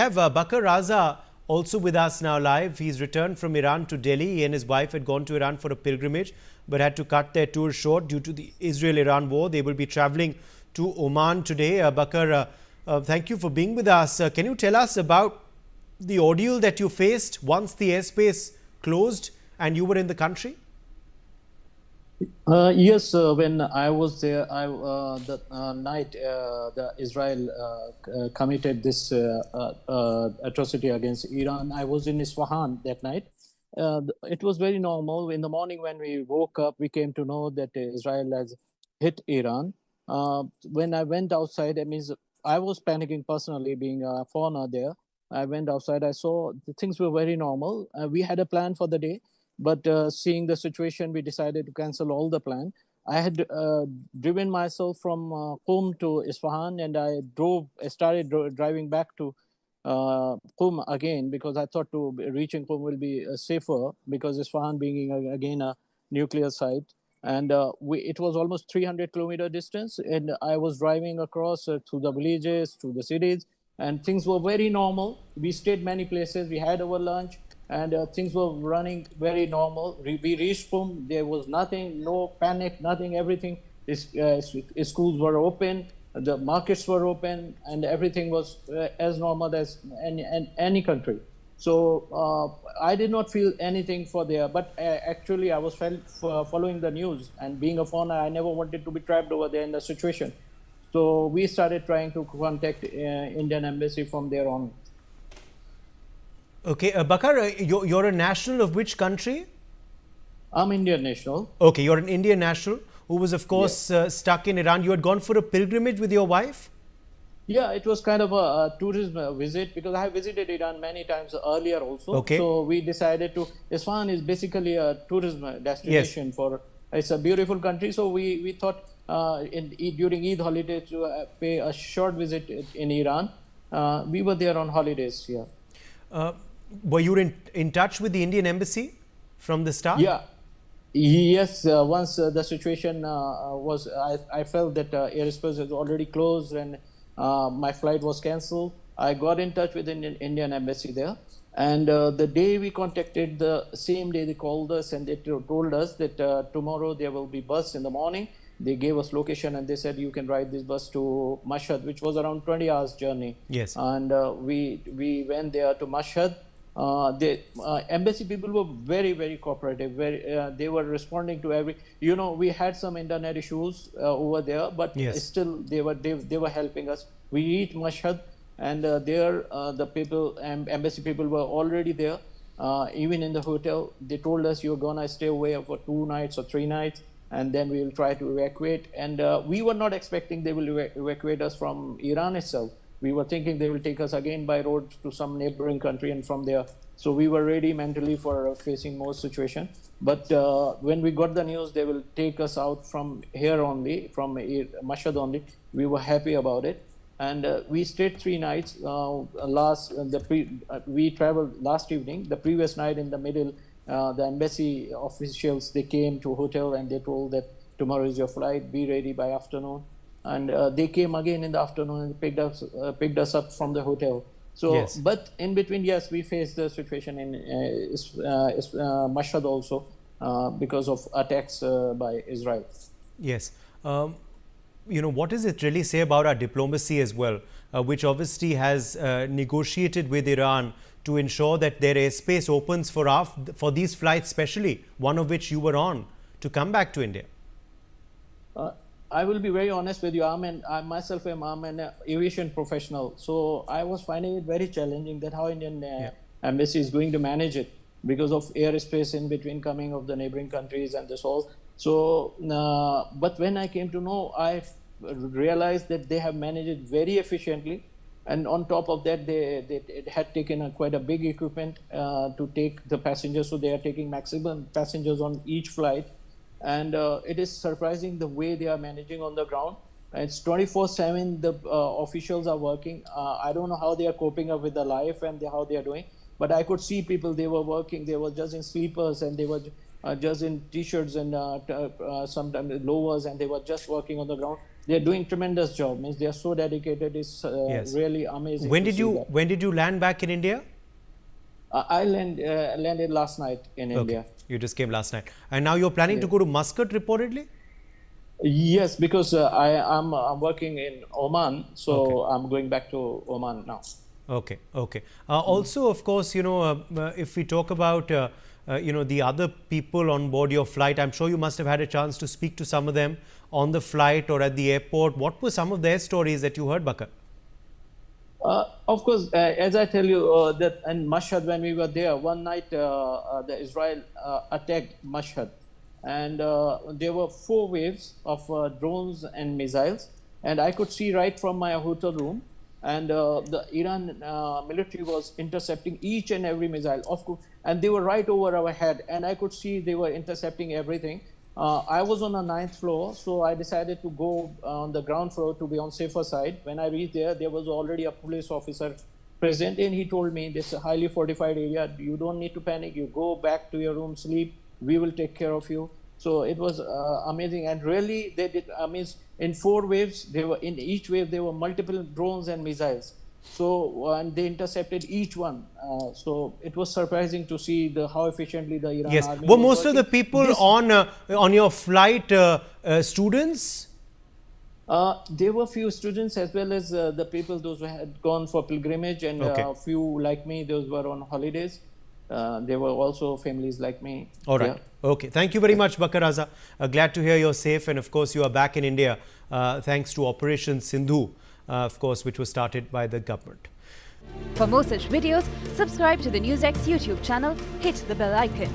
have Baqar Raza also with us now live. He's returned from Iran to Delhi. He and his wife had gone to Iran for a pilgrimage but had to cut their tour short due to the Israel-Iran war. They will be traveling to Oman today. Baqar, thank you for being with us. Can you tell us about the ordeal that you faced once the airspace closed and you were in the country? Yes, when I was there, the night the Israel committed this atrocity against Iran, I was in Isfahan that night. It was very normal. In the morning when we woke up, we came to know that Israel has hit Iran. When I went outside, I was panicking personally, being a foreigner there. I went outside, I saw the things were very normal. We had a plan for the day. But seeing the situation, we decided to cancel all the plan. I had driven myself from Qom to Isfahan, and I started driving back to Qom again because I thought reaching Qom will be safer because Isfahan being again a nuclear site. And it was almost 300-kilometer distance, and I was driving across through the villages, through the cities, and things were very normal. We stayed many places. We had our lunch. And things were running very normal. We reached Qom. There was nothing, no panic, nothing, everything. Schools were open, the markets were open, and everything was as normal as any country. So I did not feel anything for there, but actually I was following the news, and being a foreigner, I never wanted to be trapped over there in the situation. So we started trying to contact Indian embassy from there on. Okay, Baqar, you're a national of which country? I'm Indian national. Okay, you're an Indian national who was, of course, stuck in Iran. You had gone for a pilgrimage with your wife? Yeah, it was kind of a tourism visit because I visited Iran many times earlier also. Okay. So we decided to, Isfahan is basically a tourism destination. Yes. It's a beautiful country. So we thought during Eid holiday to pay a short visit in Iran. We were there on holidays here. Were you in touch with the Indian embassy from the start? Yeah. Yes. Once the situation I felt that airspace was already closed and my flight was cancelled. I got in touch with the Indian embassy there. And the day we contacted, the same day they called us and they told us that tomorrow there will be bus in the morning. They gave us location and they said you can ride this bus to Mashhad, which was around 20 hours journey. Yes. And we went there to Mashhad. The embassy people were very, very cooperative. They were responding to we had some internet issues over there, but yes, still they were helping us. We reached Mashhad, and there the people, embassy people were already there. Even in the hotel, they told us you're gonna stay away for 2 nights or 3 nights, and then we will try to evacuate. And we were not expecting they will evacuate us from Iran itself. We were thinking they will take us again by road to some neighboring country and from there. So we were ready mentally for facing more situation. But when we got the news they will take us out from here only, from Mashhad only, we were happy about it. And we stayed 3 nights. We traveled last evening. The previous night in the middle, the embassy officials, they came to a hotel and they told that tomorrow is your flight, be ready by afternoon. And they came again in the afternoon and picked us up from the hotel. So, yes. But in between, yes, we faced the situation in Mashhad also because of attacks by Israel. Yes. What does it really say about our diplomacy as well, which obviously has negotiated with Iran to ensure that their airspace opens for these flights, especially one of which you were on, to come back to India? I will be very honest with you. I'm an aviation professional, so I was finding it very challenging that how Indian embassy is going to manage it because of airspace in between coming of the neighboring countries and this all. So, but when I came to know, I realized that they have managed it very efficiently, and on top of that, they had taken quite a big equipment to take the passengers. So they are taking maximum passengers on each flight. And it is surprising the way they are managing on the ground. It's 24/7. The officials are working. I don't know how they are coping up with the life and how they are doing. But I could see people, they were working. They were just in sleepers and they were just in t-shirts and sometimes lowers, and they were just working on the ground. they're doing tremendous job. Means they are so dedicated. It's Yes. really amazing. When to did see you that. when did you land back in India? I landed last night in India. You just came last night, and now you're planning to go to Muscat reportedly. Yes, because I'm working in Oman, so I'm going back to Oman now. Okay, okay. Also, of course, if we talk about, the other people on board your flight, I'm sure you must have had a chance to speak to some of them on the flight or at the airport. What were some of their stories that you heard, Baqar? Of course, as I tell you, that in Mashhad, when we were there, one night the Israel attacked Mashhad, and there were 4 waves of drones and missiles, and I could see right from my hotel room, and the Iran military was intercepting each and every missile, of course, and they were right over our head, and I could see they were intercepting everything. I was on the 9th floor, so I decided to go on the ground floor to be on safer side. When I reached there was already a police officer present, and he told me, this is a highly fortified area. You don't need to panic. You go back to your room, sleep. We will take care of you. So it was amazing, and really they did. I mean, in 4 waves, in each wave there were multiple drones and missiles. So and they intercepted each one. So it was surprising to see how efficiently the Iran army. Were most of the people on your flight students? There were few students as well as the people those who had gone for pilgrimage, and a few like me, those were on holidays. There were also families like me. All right. Yeah. Okay. Thank you very much, Baqar Raza. Glad to hear you're safe, and of course you are back in India thanks to Operation Sindhu, of course, which was started by the government. For more such videos, subscribe to the Newsx YouTube channel, hit the bell icon.